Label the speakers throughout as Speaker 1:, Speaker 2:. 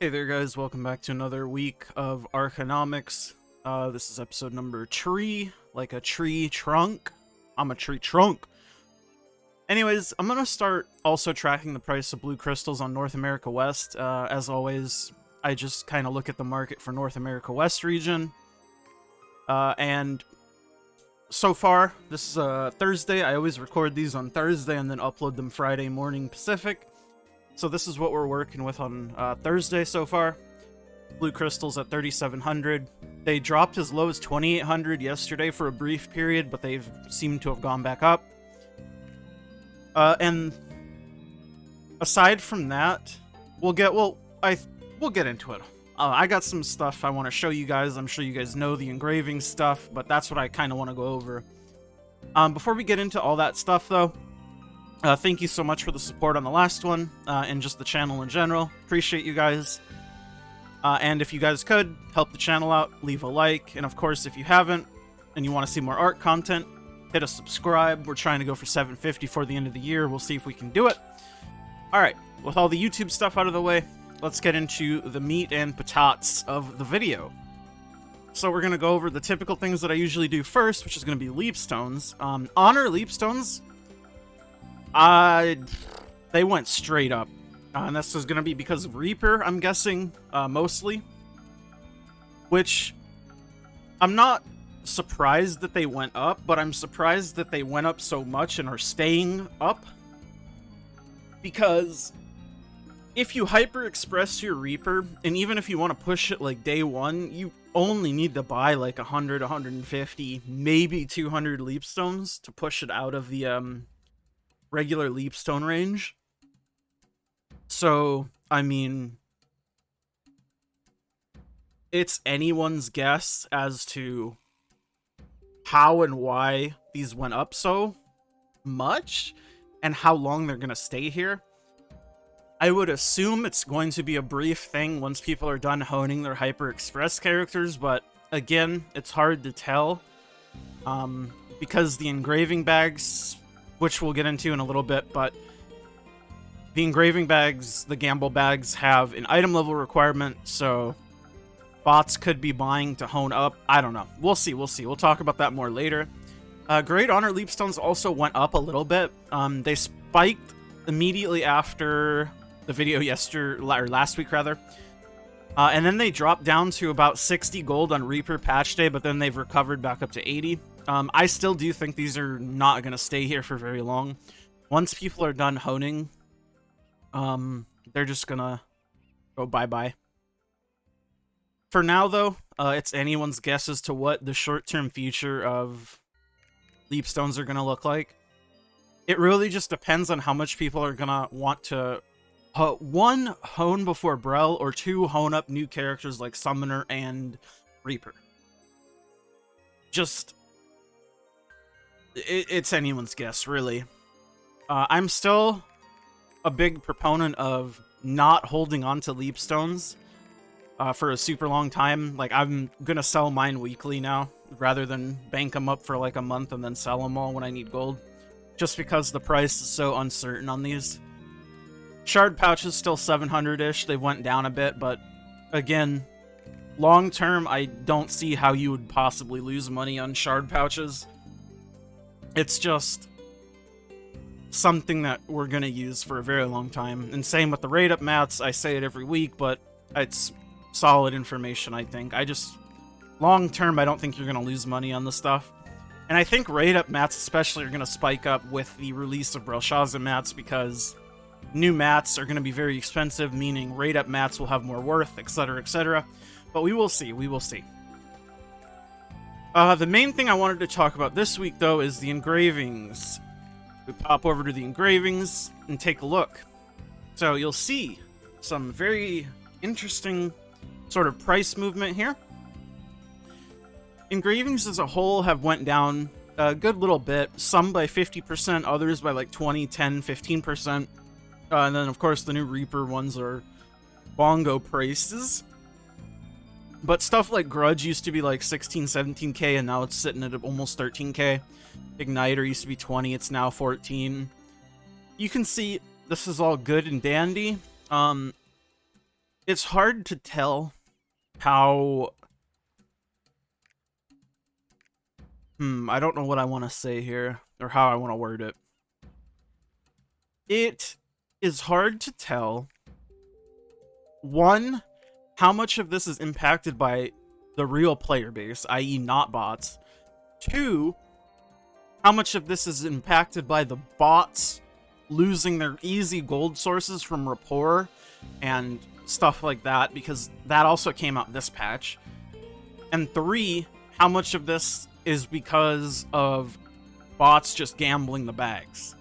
Speaker 1: Hey there guys, welcome back to another week of Arkonomics. This is episode number tree, like a tree trunk. I'm a tree trunk. Anyways, I'm going to start also tracking the price of blue crystals on North America West. As always, I just kind of look at the market for North America West region. And so far, this is Thursday. I always record these on Thursday and then upload them Friday morning Pacific. So this is what we're working with on Thursday so far. Blue crystals at 3,700. They dropped as low as 2,800 yesterday for a brief period, but they've seemed to have gone back up. And aside from that, we'll get into it. I got some stuff I want to show you guys. I'm sure you guys know the engraving stuff, but that's what I kind of want to go over. Before we get into all that stuff, though, thank you so much for the support on the last one, and just the channel in general. Appreciate you guys. And if you guys could, help the channel out, leave a like. And of course, if you haven't, and you want to see more art content, hit a subscribe. We're trying to go for 750 for the end of the year. We'll see if we can do it. Alright, with all the YouTube stuff out of the way, let's get into the meat and patates of the video. So we're going to go over the typical things that I usually do first, which is going to be leapstones. Honor leapstones. They went straight up, and this is going to be because of Reaper, I'm guessing, mostly. Which, I'm not surprised that they went up, but I'm surprised that they went up so much and are staying up. Because if you hyper express your Reaper, and even if you want to push it like day one, you only need to buy like 100, 150, maybe 200 leapstones to push it out of the, regular leapstone range. So, I mean, it's anyone's guess as to how and why these went up so much and how long they're gonna stay here. I would assume it's going to be a brief thing once people are done honing their Hyper Express characters, but again, it's hard to tell, because the engraving bags, which we'll get into in a little bit, but the engraving bags, the gamble bags, have an item level requirement, so bots could be buying to hone up. I don't know. We'll see. We'll talk about that more later. Great Honor Leapstones also went up a little bit. They spiked immediately after the video last week, rather. And then they dropped down to about 60 gold on Reaper patch day, but then they've recovered back up to 80. I still do think these are not going to stay here for very long. Once people are done honing, they're just going to go bye-bye. For now, though, it's anyone's guess as to what the short-term future of leapstones are going to look like. It really just depends on how much people are going to want to, one, hone before Brel, or two, hone up new characters like Summoner and Reaper. Just, it's anyone's guess, really. I'm still a big proponent of not holding on to leapstones for a super long time. Like, I'm gonna sell mine weekly now, rather than bank them up for like a month and then sell them all when I need gold. Just because the price is so uncertain on these. Shard pouches still 700-ish. They went down a bit, but again, long term, I don't see how you would possibly lose money on shard pouches. It's just something that we're going to use for a very long time. And same with the rate up mats. I say it every week, but it's solid information, I think. Long term, I don't think you're going to lose money on this stuff. And I think rate up mats especially are going to spike up with the release of Belshazzar mats, because new mats are going to be very expensive, meaning rate up mats will have more worth, etc., etc. But we will see. We will see. The main thing I wanted to talk about this week, though, is the engravings. We pop over to the engravings and take a look. So you'll see some very interesting sort of price movement here. Engravings as a whole have went down a good little bit. Some by 50%, others by like 20, 10, 15%. And then, of course, the new Reaper ones are bongo prices. But stuff like Grudge used to be like 16, 17k, and now it's sitting at almost 13k. Igniter used to be 20, it's now 14. You can see this is all good and dandy. It's hard to tell how... I don't know what I want to say here, or how I want to word it. It is hard to tell, one, how much of this is impacted by the real player base, i.e. not bots. Two, how much of this is impacted by the bots losing their easy gold sources from rapport and stuff like that, because that also came out this patch. And three, how much of this is because of bots just gambling the bags.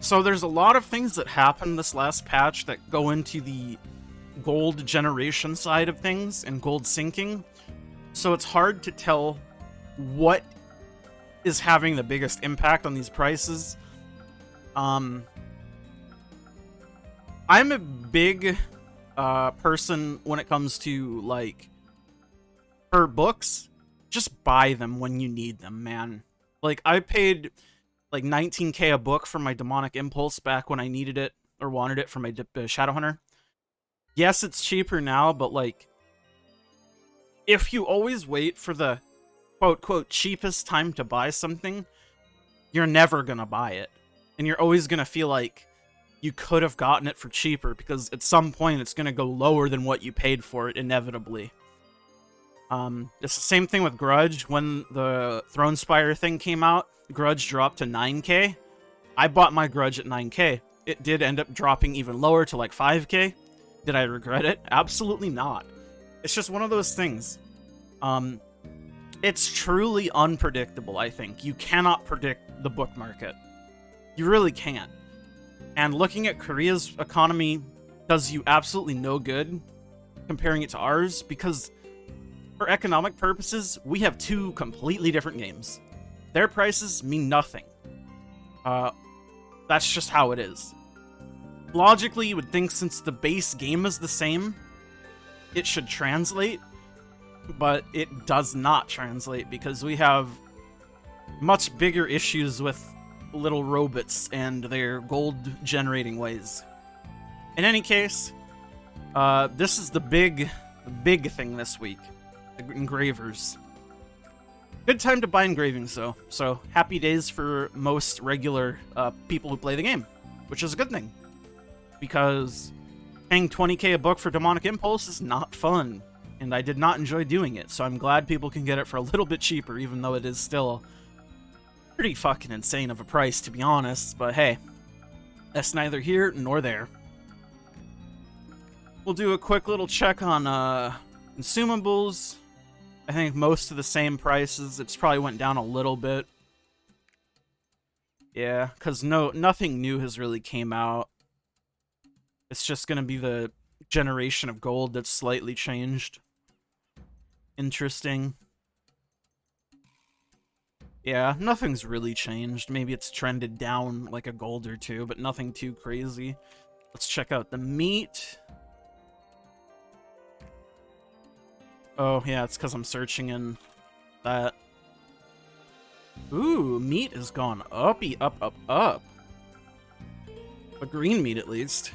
Speaker 1: So there's a lot of things that happened this last patch that go into the gold generation side of things and gold sinking. So it's hard to tell what is having the biggest impact on these prices. I'm a big person when it comes to, like, for books, just buy them when you need them, man. Like, I paid like 19k a book for my Demonic Impulse back when I needed it or wanted it for my Shadowhunter. Yes, it's cheaper now, but like, if you always wait for the quote cheapest time to buy something, you're never gonna buy it. And you're always gonna feel like you could have gotten it for cheaper, because at some point it's gonna go lower than what you paid for it, inevitably. It's the same thing with Grudge. When the Thronespire thing came out, Grudge dropped to 9k. I bought my Grudge at 9k. It did end up dropping even lower to like 5k. Did I regret it? Absolutely not. It's just one of those things. It's truly unpredictable, I think. You cannot predict the book market. You really can't. And looking at Korea's economy does you absolutely no good comparing it to ours, because for economic purposes, we have two completely different games. Their prices mean nothing. That's just how it is. Logically, you would think since the base game is the same, it should translate, but it does not translate, because we have much bigger issues with little robots and their gold generating ways. In any case, this is the big thing this week. Engravers. Good time to buy engravings, though. So happy days for most regular people who play the game, which is a good thing, because paying 20k a book for Demonic Impulse is not fun, and I did not enjoy doing it. So I'm glad people can get it for a little bit cheaper, even though it is still pretty fucking insane of a price, to be honest. But hey, that's neither here nor there. We'll do a quick little check on consumables. I think most of the same prices. It's probably went down a little bit. Yeah, because nothing new has really came out. It's just going to be the generation of gold that's slightly changed. Interesting. Yeah, nothing's really changed. Maybe it's trended down like a gold or two, but nothing too crazy. Let's check out the meat. Oh, yeah, it's because I'm searching in that. Ooh, meat has gone uppy, up. The green meat, at least.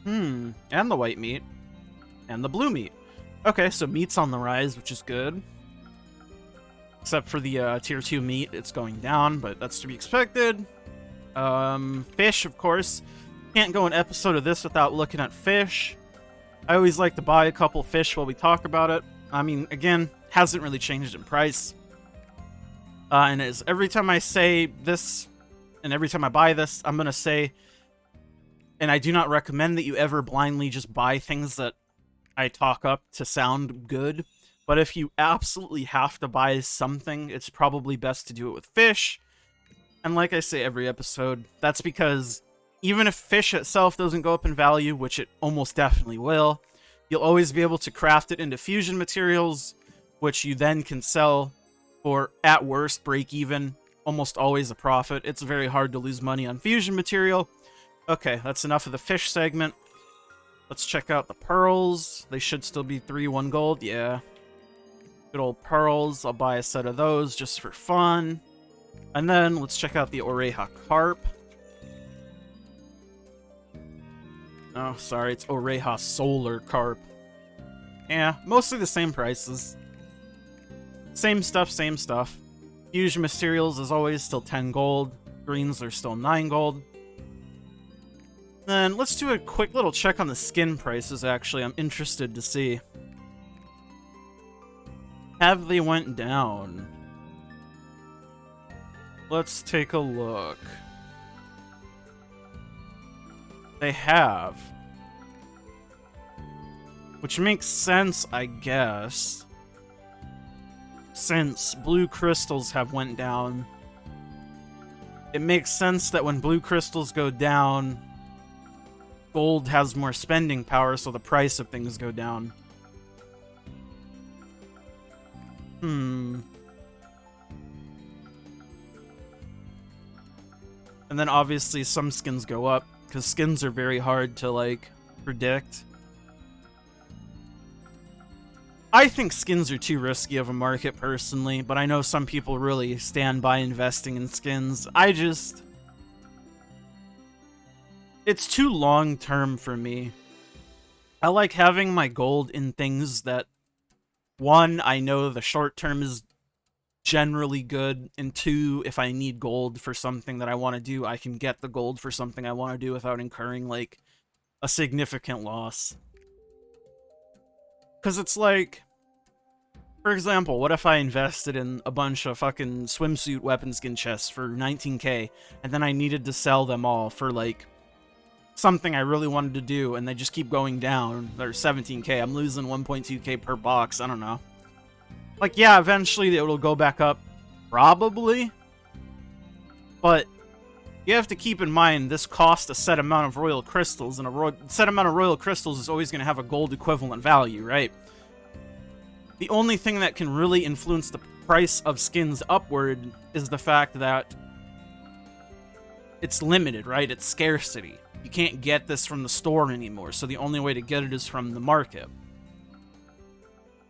Speaker 1: And the white meat. And the blue meat. Okay, so meat's on the rise, which is good. Except for the tier 2 meat, it's going down, but that's to be expected. Fish, of course. Can't go an episode of this without looking at fish. I always like to buy a couple fish while we talk about it. I mean, again, hasn't really changed in price. And as every time I say this, and every time I buy this, I'm going to say, and I do not recommend that you ever blindly just buy things that I talk up to sound good. But if you absolutely have to buy something, it's probably best to do it with fish. And like I say every episode, that's because even if fish itself doesn't go up in value, which it almost definitely will, you'll always be able to craft it into fusion materials, which you then can sell for, at worst, break even, almost always a profit. It's very hard to lose money on fusion material. Okay, that's enough of the fish segment. Let's check out the pearls. They should still be 3-1 gold, yeah. Good old pearls. I'll buy a set of those just for fun. And then let's check out the Oreja carp. Oh, sorry, it's Oreja Solar Carp. Yeah, mostly the same prices. Same stuff, same stuff. Fusion materials, as always, still 10 gold. Greens are still 9 gold. Then let's do a quick little check on the skin prices, actually. I'm interested to see. Have they went down? Let's take a look. They have. Which makes sense, I guess. Since blue crystals have went down. It makes sense that when blue crystals go down, gold has more spending power, so the price of things go down. And then obviously some skins go up, because skins are very hard to, like, predict. I think skins are too risky of a market, personally, but I know some people really stand by investing in skins. It's too long-term for me. I like having my gold in things that, one, I know the short-term is generally good, and two, if I need gold for something that I want to do, I can get the gold for something I want to do without incurring, like, a significant loss. Because it's like, for example, what if I invested in a bunch of fucking swimsuit weapon skin chests for 19k, and then I needed to sell them all for, like, something I really wanted to do, and they just keep going down. They're 17k, I'm losing 1.2k per box, I don't know. Like, yeah, eventually it'll go back up, probably, but you have to keep in mind this costs a set amount of royal crystals, and a set amount of royal crystals is always going to have a gold equivalent value, right? The only thing that can really influence the price of skins upward is the fact that it's limited, right? It's scarcity. You can't get this from the store anymore, so the only way to get it is from the market.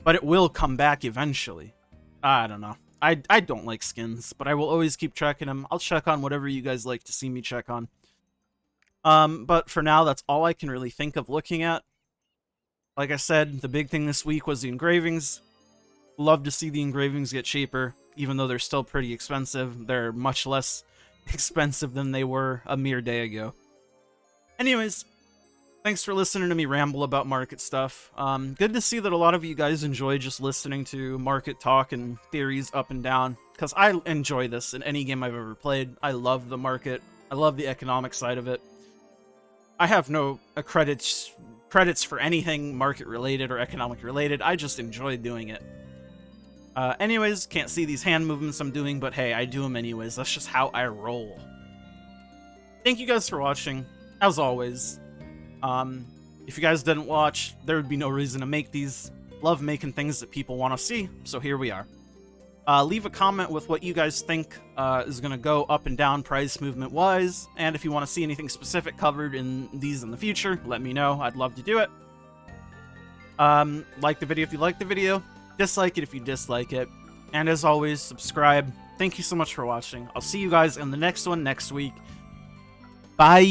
Speaker 1: But it will come back eventually. I don't know. I don't like skins, but I will always keep checking them. I'll check on whatever you guys like to see me check on. But for now, that's all I can really think of looking at. Like I said, the big thing this week was the engravings. Love to see the engravings get cheaper, even though they're still pretty expensive. They're much less expensive than they were a mere day ago. Anyways, thanks for listening to me ramble about market stuff. Good to see that a lot of you guys enjoy just listening to market talk and theories up and down, because I enjoy this in any game I've ever played. I love the market. I love the economic side of it. I have no credits for anything market related or economic related. I just enjoy doing it. Anyways, can't see these hand movements I'm doing, but hey, I do them anyways. That's just how I roll. Thank you guys for watching. As always, if you guys didn't watch, there would be no reason to make these. Love making things that people want to see, so here we are. Leave a comment with what you guys think is going to go up and down price movement wise, and if you want to see anything specific covered in these in the future, let me know. I'd love to do it. Like the video if you like the video, dislike it if you dislike it, and as always, subscribe. Thank you so much for watching. I'll see you guys in the next one next week. Bye!